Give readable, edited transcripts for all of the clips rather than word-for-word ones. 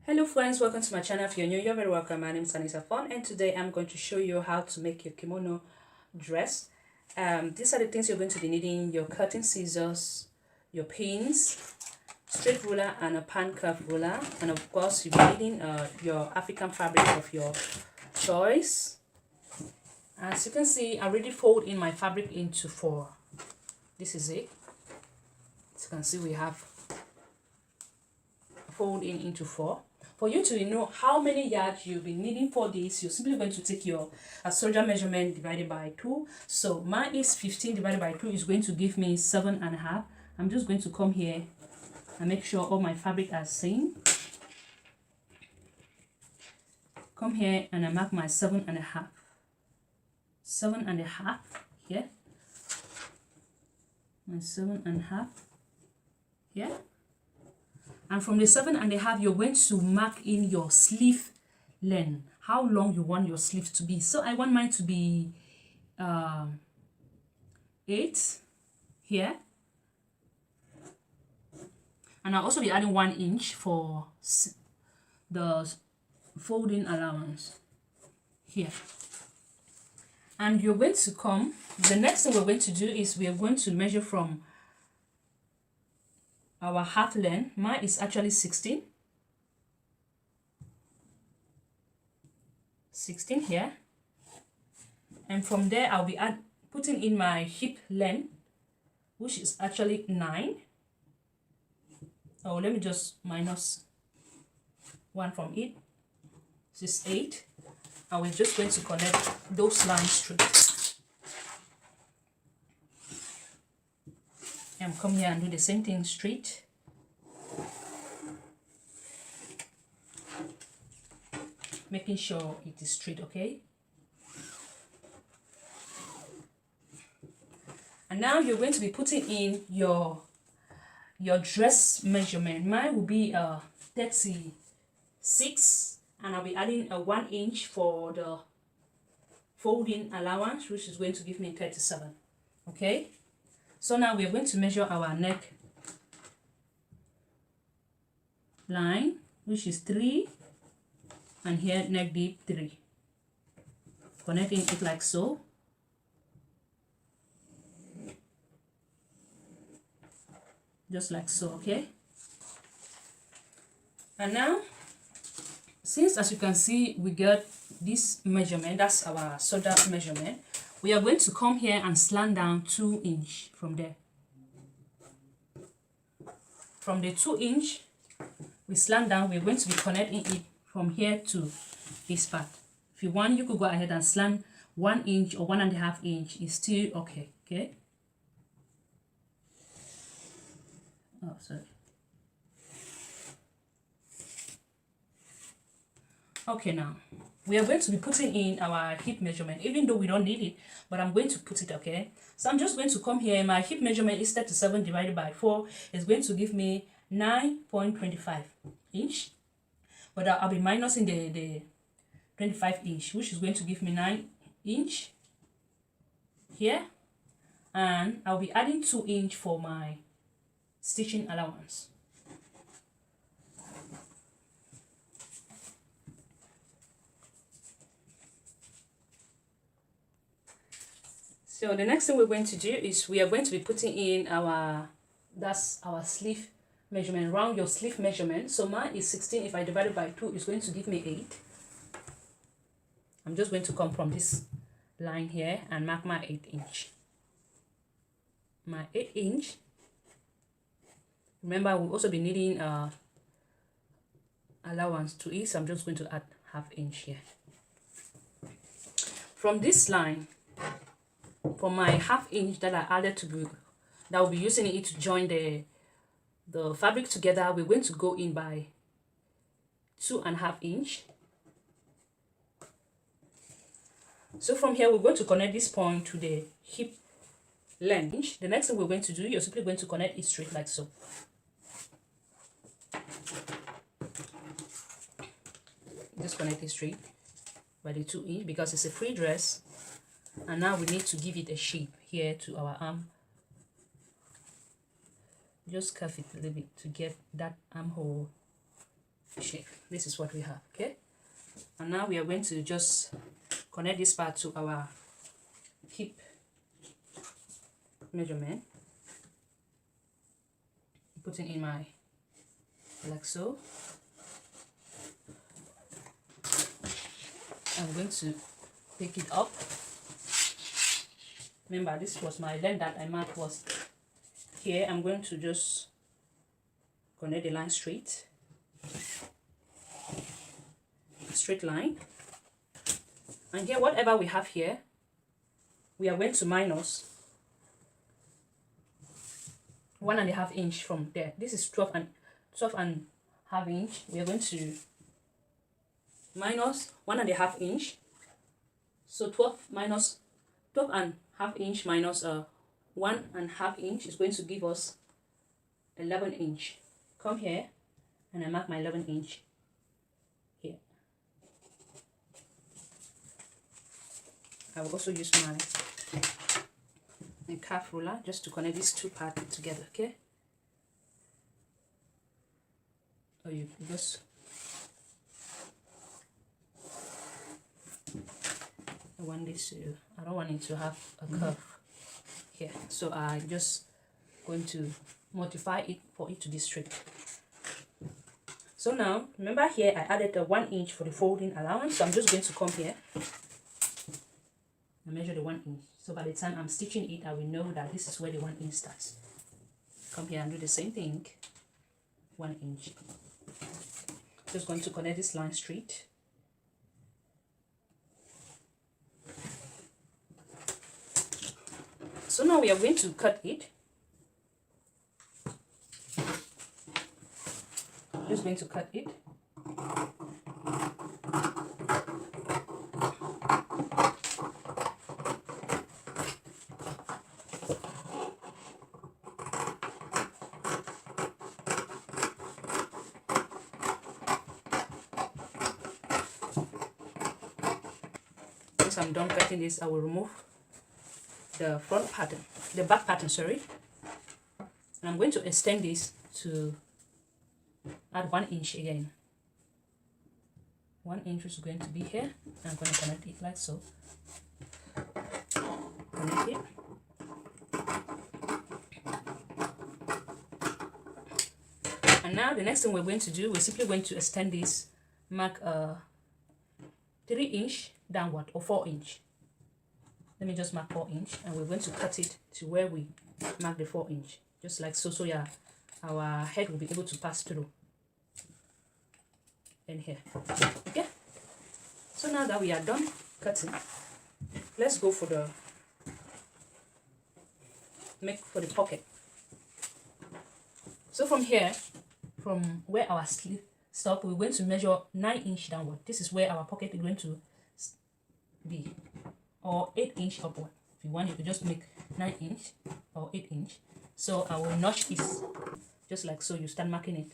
Hello friends, welcome to my channel. If you're new, you're very welcome. My name is Anita, and today I'm going to show you how to make your kimono dress. These are the things you're going to be needing: your cutting scissors, your pins, straight ruler and a pan curve ruler, and of course you'll be needing your African fabric of your choice. As you can see, I already fold in my fabric into 4. This is it. As you can see, we have fold in into 4. For you to know how many yards you'll be needing for this, you're simply going to take your soldier measurement divided by 2. So mine is 15 divided by 2 is going to give me 7.5. I'm just going to come here and make sure all my fabric are same. Come here and I mark my 7.5. 7.5 here. My 7.5 here. And from the 7.5, you're going to mark in your sleeve length, how long you want your sleeve to be. So I want mine to be 8 here, and I'll also be adding 1 inch for the folding allowance here. And you're going to come, the next thing we're going to do is we are going to measure from our half length. Mine is actually 16 here, and from there I'll be putting in my hip length, which is actually 9. Oh, let me just minus 1 from it. This is 8, and we're just going to connect those lines straight. And come here and do the same thing straight. Making sure it is straight, okay? And now you're going to be putting in your dress measurement. Mine will be 36, and I'll be adding a 1 inch for the folding allowance, which is going to give me 37. Okay? So now we're going to measure our neck line, which is 3, and here neck deep 3. Connecting it like so. Just like so, okay? And now, since as you can see, we got this measurement, that's our shoulder measurement, we are going to come here and slant down 2 inch from there. From the 2 inch, we slant down, we're going to be connecting it from here to this part. If you want, you could go ahead and slant 1 inch or 1.5 inch. Is still okay, okay? Oh, sorry. Okay, now we are going to be putting in our hip measurement, even though we don't need it, but I'm going to put it, okay? So I'm just going to come here. My hip measurement is 37 divided by 4. It's going to give me 9.25 inch, but I'll be minusing the 25 inch, which is going to give me 9 inch here, and I'll be adding 2 inch for my stitching allowance. So the next thing we're going to do is we are going to be putting in our sleeve measurement, round your sleeve measurement. So mine is 16. If I divide it by 2, it's going to give me 8. I'm just going to come from this line here and mark my 8 inch. My 8 inch. Remember, we'll also be needing allowance to it, so I'm just going to add ½ inch here. From this line, for my ½ inch that I added to be, that will be using it to join the fabric together, we're going to go in by 2.5 inch. So from here, we're going to connect this point to the hip length. The next thing we're going to do, you're simply going to connect it straight like so. Just connect it straight by the 2 inch because it's a free dress. And now we need to give it a shape here to our arm. Just curve it a little bit to get that armhole shape. this is what we have. Okay, and now we are going to just connect this part to our hip measurement, putting in my like so. I'm going to pick it up. Remember, this was my length that I marked was here. I'm going to just connect the line straight line, and here whatever we have here, we are going to minus 1.5 inch from there. This is 12.5 inch. We are going to minus 1.5 inch. So 12.5 inch minus 1.5 inch is going to give us 11 inch. Come here and I mark my 11 inch here. I will also use my calf ruler just to connect these two parts together. Okay, or you just I don't want it to have a curve here, so I just going to modify it for it to be straight. So now remember here I added a 1 inch for the folding allowance, so I'm just going to come here and measure the 1 inch. So by the time I'm stitching it, I will know that this is where the 1 inch starts. Come here and do the same thing. 1 inch. Just going to connect this line straight. So now we are going to cut it. Just going to cut it. Once I'm done cutting this, I will remove the front pattern, the back pattern, sorry, and I'm going to extend this to add 1 inch again. 1 inch is going to be here. I'm going to connect it like so. Connect it. And now the next thing we're going to do, we're simply going to extend this, mark 3 inch downward or 4 inch. Let me just mark 4 inch, and we're going to cut it to where we mark the 4 inch, just like so. So yeah, our head will be able to pass through in here. Okay, so now that we are done cutting, let's go for the pocket. So from here, from where our sleeve stop, we're going to measure 9 inch downward. This is where our pocket is going to be, or 8 inch upward. If you want, you can just make 9 inch or 8 inch. So I will notch this just like so. You start marking it.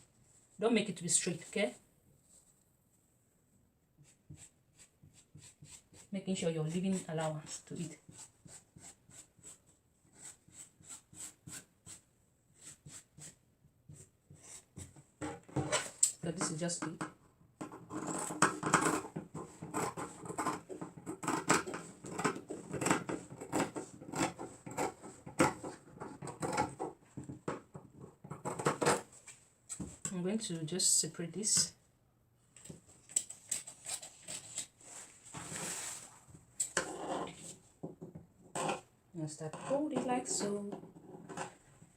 Don't make it to be straight, okay? Making sure you're leaving allowance to it. So this is just it. I'm going to just separate this. And start folding like so.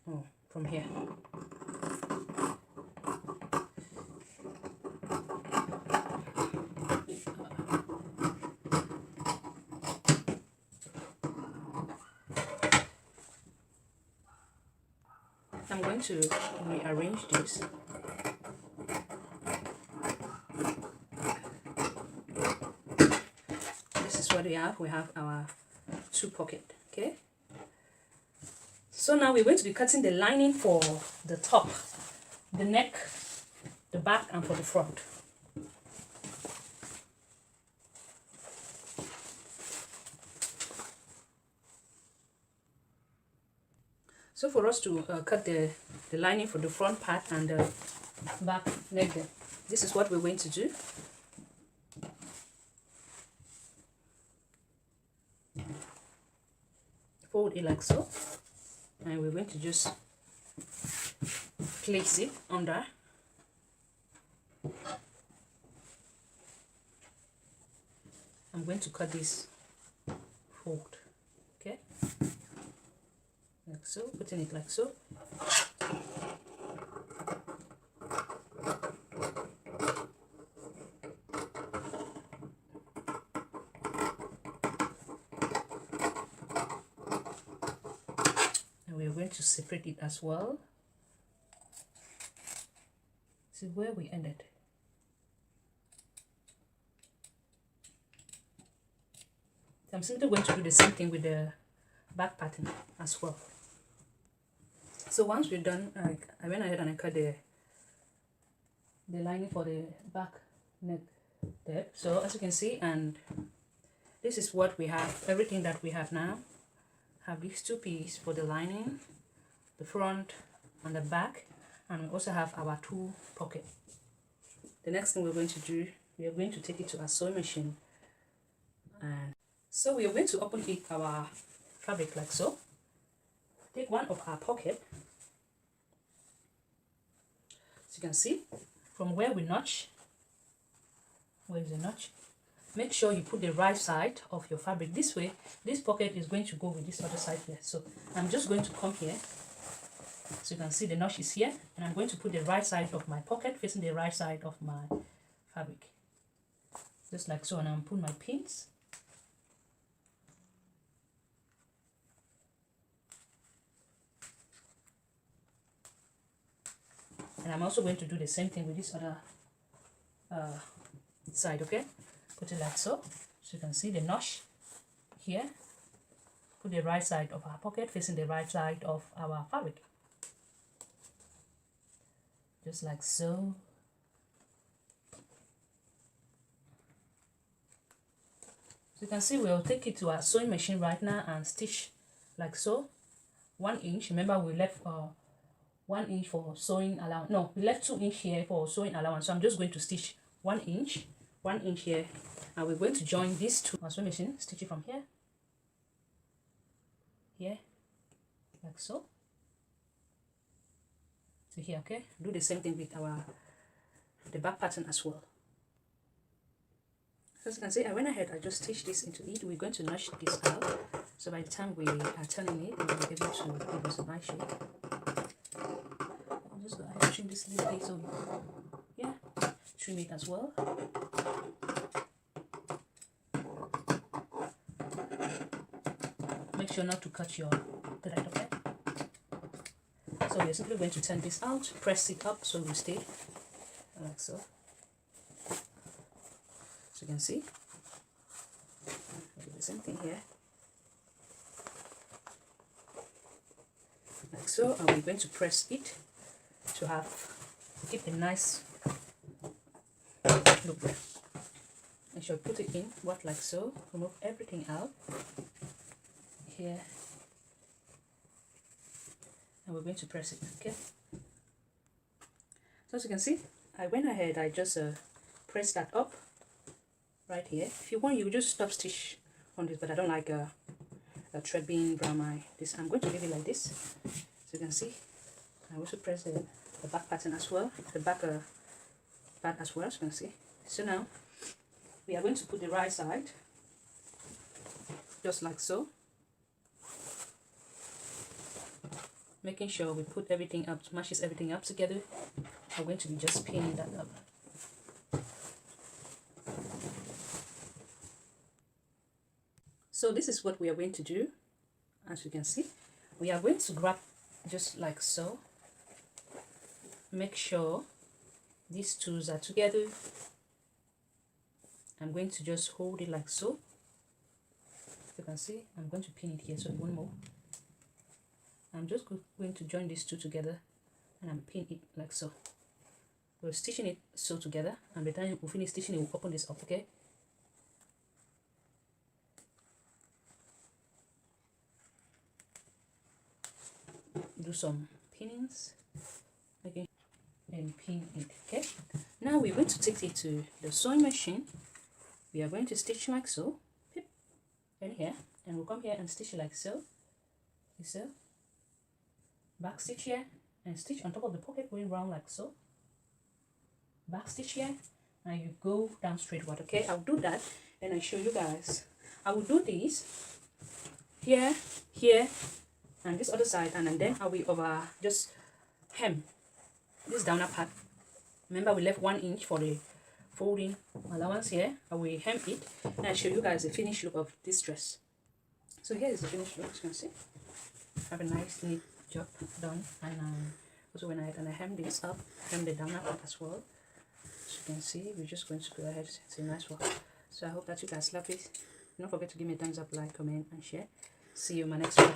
Oh, from here. I'm going to rearrange this. This is what we have. We have our 2 pockets. Okay. So now we're going to be cutting the lining for the top, the neck, the back, and for the front. So for us to cut the lining for the front part and the back neck, this is what we're going to do. Fold it like so, and we're going to just place it under. I'm going to cut this fold, okay, like so, putting it like so. And we're going to separate it as well. See where we ended. I'm simply going to do the same thing with the back pattern as well. So once we're done, I went ahead and I cut the lining for the back neck there. So as you can see, and this is what we have, everything that we have now. Have these two pieces for the lining, the front and the back, and we also have our two pockets. The next thing we're going to do, we are going to take it to our sewing machine, and so we are going to open our fabric like so. Take one of our pocket, as you can see, from where we notch. Where is the notch? Make sure you put the right side of your fabric this way. This pocket is going to go with this other side here. So I'm just going to come here. So you can see the notch is here, and I'm going to put the right side of my pocket facing the right side of my fabric. Just like so, and I'm putting my pins. And I'm also going to do the same thing with this other side, okay? Put it like so. So you can see the notch here. Put the right side of our pocket facing the right side of our fabric. Just like so. So you can see we'll take it to our sewing machine right now and stitch like so. 1 inch. Remember we left 1 inch for sewing allowance. No, we left 2 inch here for sewing allowance. So I'm just going to stitch 1 inch, 1 inch here, and we're going to join these two. Our sewing machine, stitch it from here, here, like so, to here. Okay, do the same thing with the back pattern as well. As you can see, I went ahead, I just stitched this into it. We're going to notch this out, so by the time we are turning it, we'll be able to give us a nice shape. I'll just go ahead and trim this little piece, so yeah, trim it as well. Make sure not to cut your thread, okay? So we're simply going to turn this out, press it up so it will stay like so. So you can see, do the same thing here, like so, and we're going to press it to keep a nice look. I shall put it in, what, like so, remove everything out here, and we're going to press it, okay? So as you can see, I went ahead, I just pressed that up right here. If you want, you just stop stitch on this, but I don't like a thread being around this. I'm going to leave it like this. So you can see, I also press the back pattern as well, the back part as well, as you can see. So now, we are going to put the right side, just like so. Making sure we put everything up, matches everything up together. I'm going to be just pinning that up. So this is what we are going to do. As you can see, we are going to grab just like so. Make sure these two are together. I'm going to just hold it like so. You can see, I'm going to pin it here so it won't move. I'm just going to join these two together, and I'm pin it like so. We're stitching it so together, and by the time we finish stitching it, we'll open this up, okay? Do some pinnings. Okay. and pin it. Okay, now we're going to take it to the sewing machine. We are going to stitch like so, in here, and we'll come here and stitch like so, so, back stitch here, and stitch on top of the pocket going round like so, back stitch here, and you go down straightward. Okay, I'll do that and I show you guys. I will do this here, here, and this other side, and then I will over just hem this downer part. Remember, we left 1 inch for the folding allowance here. I will hem it and I'll show you guys the finished look of this dress. So here is the finished look. As you can see, have a nice neat job done. And also when I hem this up, hem the downer part as well. As you can see, we're just going to go ahead. It's a nice work. So I hope that you guys love it. Don't forget to give me a thumbs up, like, comment, and share. See you in my next one.